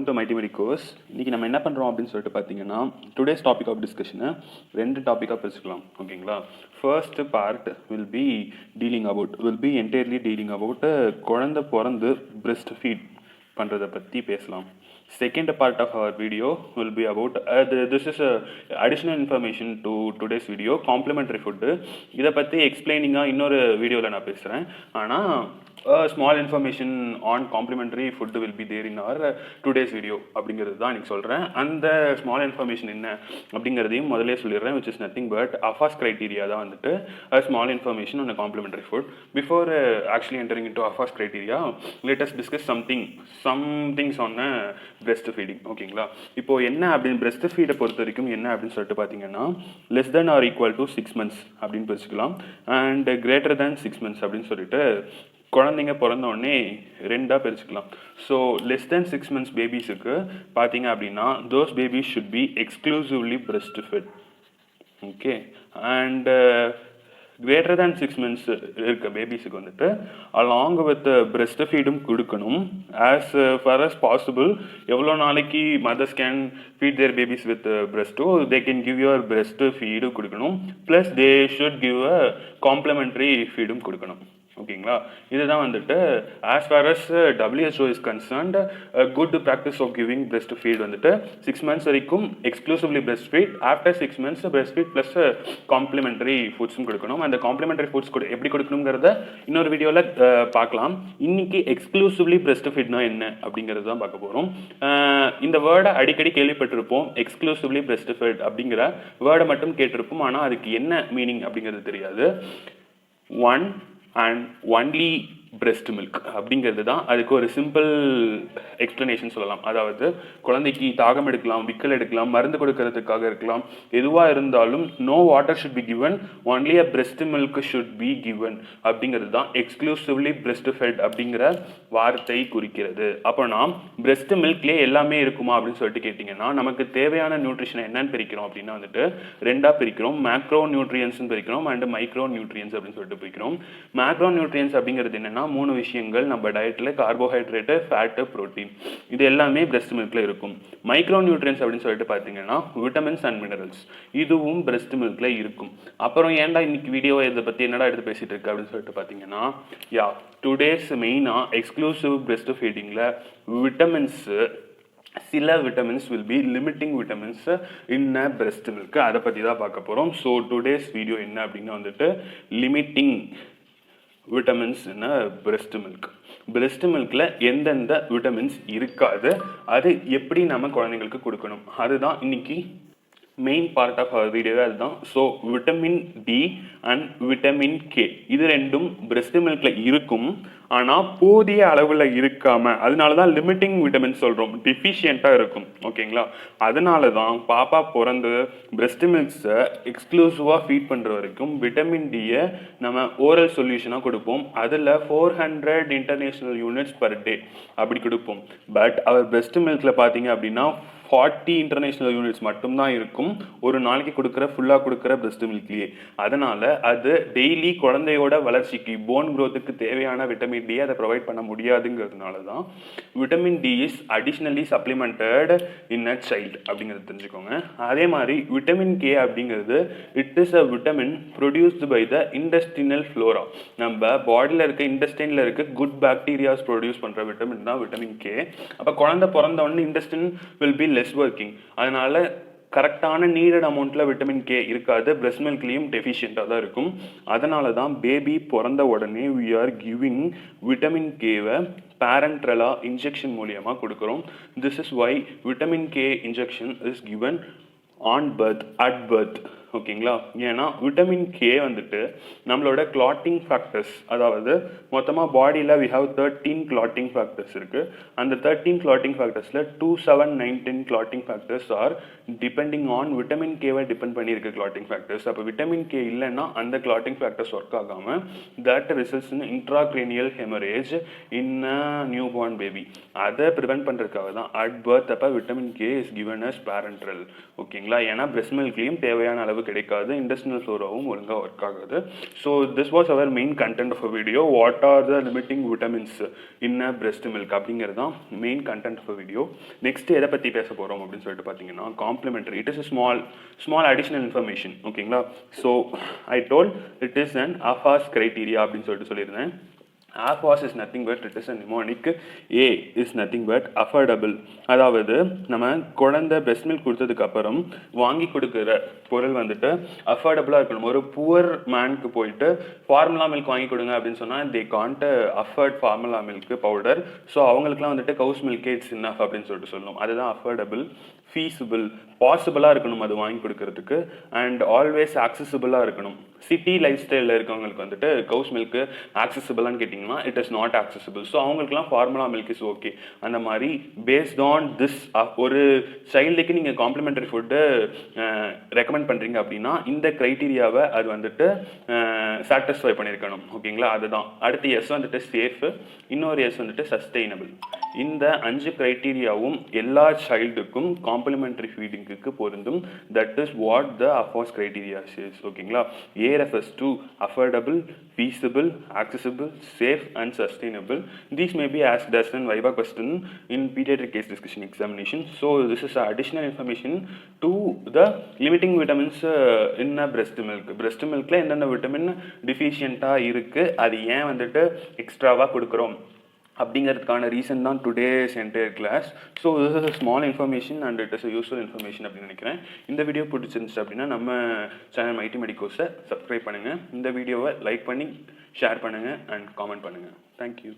To மைட்டிமெடி course. இன்றைக்கி நம்ம என்ன பண்ணுறோம் அப்படின்னு சொல்லிட்டு பார்த்தீங்கன்னா, டுடேஸ் டாபிக் ஆஃப் டிஸ்கஷனை 2 டாப்பிக்காக பிரிச்சுக்கலாம். ஓகேங்களா? First part will be entirely dealing about குழந்தை பிறந்து பிரெஸ்ட் ஃபீட் பண்ணுறதை பற்றி பேசலாம். Second part of our video will be about this is additional information to today's video, complementary food. இதை பற்றி எக்ஸ்பிளைனிங்காக இன்னொரு வீடியோவில் நான் பேசுகிறேன். ஆனால் small information on complimentary food will be there in our today's video அப்படிங்கிறது தான் எனக்கு சொல்கிறேன். அந்த ஸ்மால் இன்ஃபர்மேஷன் என்ன அப்படிங்கிறதையும் முதலே சொல்லிடுறேன், which is nothing but AFASS criteria தான் வந்துட்டு small information on complimentary food. Before actually entering into AFASS criteria, let us discuss somethings on breastfeeding. ஓகேங்களா? இப்போது என்ன அப்படின்னு பிரெஸ்ட் ஃபீடை பொறுத்த வரைக்கும் என்ன அப்படின்னு சொல்லிட்டு பார்த்தீங்கன்னா, less than or equal to 6 months அப்படின்னு பிரிச்சுக்கலாம், அண்ட் கிரேட்டர் தேன் 6 months அப்படின்னு சொல்லிட்டு குழந்தைங்க பிறந்த உடனே 2ஆக பிரிச்சுக்கலாம். ஸோ லெஸ் தென் 6 months பேபிஸுக்கு பார்த்தீங்க அப்படின்னா, those babies should be exclusively breast fed. Okay, and greater than 6 months இருக்க பேபிஸுக்கு வந்துட்டு அலாங் வித் பிரெஸ்ட் ஃபீடும் கொடுக்கணும். ஆஸ் ஃபார் அஸ் பாசிபிள் எவ்வளோ நாளைக்கு mothers can feed their babies with பிரெஸ்ட்டோ they can give your breast ஃபீடும் கொடுக்கணும். Plus they should give a complementary ஃபீடும் கொடுக்கணும். ஓகேங்களா? இதுதான் வந்துட்டு as far as WHO is concerned good practice of giving breast feed வந்துட்டு 6 months வரைக்கும் exclusively breast feed, after 6 months breast feed plus complementary ஃபுட்ஸும் கொடுக்கணும். அந்த காம்ப்ளிமெண்ட்ரி ஃபுட்ஸ் எப்படி கொடுக்கணுங்கிறத இன்னொரு வீடியோவில் பார்க்கலாம். இன்னைக்கு எக்ஸ்க்ளூசிவ்லி பிரெஸ்ட் ஃபீட்னா என்ன அப்படிங்கிறது தான் பார்க்க போகிறோம். இந்த வேர்டை அடிக்கடி கேள்விப்பட்டிருப்போம், எக்ஸ்க்ளூசிவ்லி பிரெஸ்ட் ஃபீட் அப்படிங்கிற வேர்டை மட்டும் கேட்டிருப்போம், ஆனால் அதுக்கு என்ன மீனிங் அப்படிங்கிறது தெரியாது. One and only breast milk அப்படிங்கிறது தான் அதுக்கு ஒரு சிம்பிள் எக்ஸ்பிளனேஷன் சொல்லலாம். அதாவது குழந்தைக்கு தாகம் எடுக்கலாம், விக்கல் எடுக்கலாம், மருந்து கொடுக்கறதுக்காக இருக்கலாம், எதுவாக இருந்தாலும் no water should be given, only a breast milk should be given அப்படிங்கிறது தான் எக்ஸ்க்ளூசிவ்லி பிரெஸ்ட் ஃபெட் அப்படிங்கிற வார்த்தை குறிக்கிறது. அப்போ நாம் பிரெஸ்ட் மில்க்லேயே எல்லாமே இருக்குமா அப்படின்னு சொல்லிட்டு கேட்டிங்கன்னா, நமக்கு தேவையான நியூட்ரிஷனை என்னன்னு பிரிக்கிறோம் அப்படின்னா வந்துட்டு 2ஆக பிரிக்கிறோம். மேக்ரோ நியூட்ரியன்ஸ்னு பிரிக்கிறோம் அண்ட் மைக்ரோ நியூட்ரியன்ஸ் அப்படின்னு சொல்லிட்டு பிரிக்கிறோம். மேக்ரோ நியூட்ரியன்ஸ் அப்படிங்கிறது என்னன்னா 3 விஷயங்கள் நம்ம டயட்டில்: கார்போஹைட்ரேட்டு, ஃபேட்டு, ப்ரோட்டீன். இது எல்லாமே பிரெஸ்ட் மில்கில் இருக்கும். மைக்ரோ நியூட்ரியன்ஸ் அப்படின்னு சொல்லிட்டு பார்த்தீங்கன்னா விட்டமின்ஸ் அண்ட் மினரல்ஸ், இதுவும் பிரெஸ்ட் மில்கில் இருக்கும். அப்புறம் ஏன்டா இன்னைக்கு வீடியோ இதை பற்றி என்னடா எடுத்து பேசிகிட்டு இருக்கு அப்படின்னு சொல்லிட்டு பார்த்தீங்கன்னா, டுடேஸ் மெயினாக எக்ஸ்க்ளூசிவ் பிரெஸ்ட் ஃபீடிங்கில் விட்டமின்ஸு, சில vitamins will be limiting vitamins in breast milk, அதை பற்றி தான் பார்க்க போகிறோம். ஸோ டுடேஸ் வீடியோ என்ன அப்படின்னா வந்துட்டு லிமிட்டிங் விட்டமின்ஸ் இன் பிரெஸ்ட் மில்க். பிரெஸ்ட் மில்கில் எந்தெந்த விட்டமின்ஸ் இருக்காது, அது எப்படி நம்ம குழந்தைங்களுக்கு கொடுக்கணும், அதுதான் இன்னைக்கு மெயின் பார்ட் ஆஃப் அவர் வீடியோவே அதுதான். So vitamin D and vitamin K இது ரெண்டும் பிரெஸ்ட் மில்கில் இருக்கும், ஆனால் போதிய அளவில் இருக்காமல், அதனால தான் லிமிட்டிங் விட்டமின் சொல்கிறோம், டிஃபிஷியண்ட்டாக இருக்கும். ஓகேங்களா? அதனால தான் பாப்பா பிறந்து பிரெஸ்ட் மில்க்ஸை எக்ஸ்க்ளூசிவாக ஃபீட் பண்ணுற வரைக்கும் விட்டமின் டியை நம்ம ஓரல் சொல்யூஷனாக கொடுப்போம். அதில் 400 இன்டர்நேஷ்னல் யூனிட்ஸ் பர் டே அப்படி கொடுப்போம். பட் அவர் பிரெஸ்ட் மில்கில் பார்த்தீங்க அப்படின்னா 40 இன்டர்நேஷ்னல் யூனிட்ஸ் மட்டும்தான் இருக்கும் ஒரு நாளைக்கு ஃபுல்லாக கொடுக்குற பிரெஸ்ட் மில்க்லேயே. அதனால் அது டெய்லி குழந்தையோட வளர்ச்சிக்கு, போன் க்ரோத்துக்கு தேவையான விட்டமின் டி அதை ப்ரொவைட் பண்ண முடியாதுங்கிறதுனால தான் vitamin D is additionally supplemented in a child அப்படிங்கிறது தெரிஞ்சுக்கோங்க. அதே மாதிரி விட்டமின் கே அப்படிங்கிறது it is a vitamin produced by the intestinal flora. நம்ம பாடியில் இருக்க இன்டெஸ்டைனில் இருக்க குட் பாக்டீரியாஸ் ப்ரொடியூஸ் பண்ணுற விட்டமின் தான் விட்டமின் கே. அப்போ குழந்தை பிறந்த உடனே intestine will be less working, அதனால கரெக்டான நீடட் அமௌண்ட்டில் விட்டமின் கே இருக்காது, பிரெஸ்ட் மில்க்லேயும் டெஃபிஷியண்ட்டாக தான் இருக்கும். அதனால தான் பேபி பிறந்த உடனே வி ஆர் கிவிங் விட்டமின் கேவை பேரண்ட்ரலாக இன்ஜெக்ஷன் மூலியமாக கொடுக்குறோம். This is why vitamin K injection is given on birth, at birth. ஓகேங்களா? ஏன்னா விட்டமின் கே வந்துட்டு நம்மளோட கிளாட்டிங் ஃபேக்டர்ஸ், அதாவது மொத்தமாக பாடியில் வி ஹவ் 13 கிளாட்டிங் ஃபேக்டர்ஸ் இருக்குது. அந்த 13 கிளாட்டிங் ஃபேக்டர்ஸில் 2, 7, 9, 10 clotting factors are depending on vitamin கேவை டிபெண்ட் பண்ணியிருக்க கிளாட்டிங் ஃபேக்டர்ஸ். அப்போ விட்டமின் கே இல்லைன்னா அந்த கிளாட்டிங் ஃபேக்டர்ஸ் ஒர்க் ஆகாமல் that results in intracranial haemorrhage in a newborn baby. அதை ப்ரிவென்ட் பண்ணுறதுக்காக தான் அட் பர்த் அப்போ vitamin K is given as parenteral. ஓகேங்களா? ஏன்னா பிரெஸ்ட் மில்க்லேயும் தேவையான அளவு அளவு கிடைக்காது, இன்டெஸ்டினல் ஃப்ளோராவும் ஒழுங்காக ஒர்க் ஆகாது. So this was our main content of a video. What are the limiting vitamins in a breast milk அப்படிங்கிறது தான் main content of a video. Next எதை பற்றி பேச போகிறோம் அப்படின்னு சொல்லிட்டு பார்த்தீங்கன்னா complementary. It is a small additional information. ஓகேங்களா? So I told it is an AFASS criteria அப்படின்னு சொல்லியிருந்தேன். AFOS is nothing but it is a mnemonic. A is nothing but affordable. அதாவது நம்ம குழந்தை பிரெஸ்ட் மில்க் கொடுத்ததுக்கு அப்புறம் வாங்கி கொடுக்குற பொருள் வந்துட்டு அஃபோர்டபுளாக இருக்கணும். ஒரு புவர் மேனுக்கு போயிட்டு ஃபார்முலா மில்க் வாங்கி கொடுங்க அப்படின்னு சொன்னால் தே Gantt afford formula milk powder. So அவங்களுக்குலாம் வந்துட்டு கவுஸ் மில்கே இட்ஸ் இனஃப் அப்படின்னு சொல்லிட்டு சொல்லணும். அதுதான் அஃபோர்டபுள். ஃபீஸிபிள், பாசிபிளாக இருக்கணும் அது வாங்கி கொடுக்கறதுக்கு. அண்ட் ஆல்வேஸ் ஆக்சசிபிளாக இருக்கணும். சிட்டி லைஃப் ஸ்டைலில் இருக்கவங்களுக்கு வந்துட்டு கவுஸ் மில்க்கு ஆக்சசிபிளான்னு கேட்டிங்கன்னா it is not accessible. So அவங்களுக்குலாம் ஃபார்முலா மில்க் இஸ் ஓகே. அந்த மாதிரி பேஸ்ட் ஆன் திஸ் ஒரு சைல்டுக்கு நீங்கள் காம்ப்ளிமெண்டரி ஃபுட்டு ரெக்கமெண்ட் பண்ணுறீங்க அப்படின்னா இந்த க்ரைட்டீரியாவை அது வந்துட்டு சாட்டிஸ்ஃபை பண்ணியிருக்கணும். ஓகேங்களா? அதுதான். அடுத்து எஸ் வந்துட்டு சேஃபு, இன்னொரு எஸ் வந்துட்டு சஸ்டெயினபிள். இந்த 5 க்ரைட்டீரியாவும் எல்லா சைல்டுக்கும் காம்ப்ளிமெண்டரி ஃபீடிங்க்கு பொருந்தும். That is what the AFASS criteria says. ஓகேங்களா? A refers to affordable, feasible, accessible, safe and sustainable. These may be asked as an viva question in pediatric case discussion examination. So this is additional information to the limiting vitamins in a breast milk. Breast milkல என்னென்ன vitamin டிஃபிஷியண்டா இருக்கு, அது ஏன் வந்துட்டு எக்ஸ்ட்ராவாக கொடுக்குறோம் அப்படிங்கிறதுக்கான reason தான் today's entire class. So this is a small information and it is a useful information அப்படின்னு நினைக்கிறேன். இந்த வீடியோ பிடிச்சிருந்துச்சு அப்படின்னா நம்ம சேனல் மைட்டி மெடிக்கோஸை சப்ஸ்கிரைப் பண்ணுங்கள். இந்த வீடியோவை லைக் பண்ணி ஷேர் பண்ணுங்கள் அண்ட் காமெண்ட் பண்ணுங்கள். தேங்க்யூ.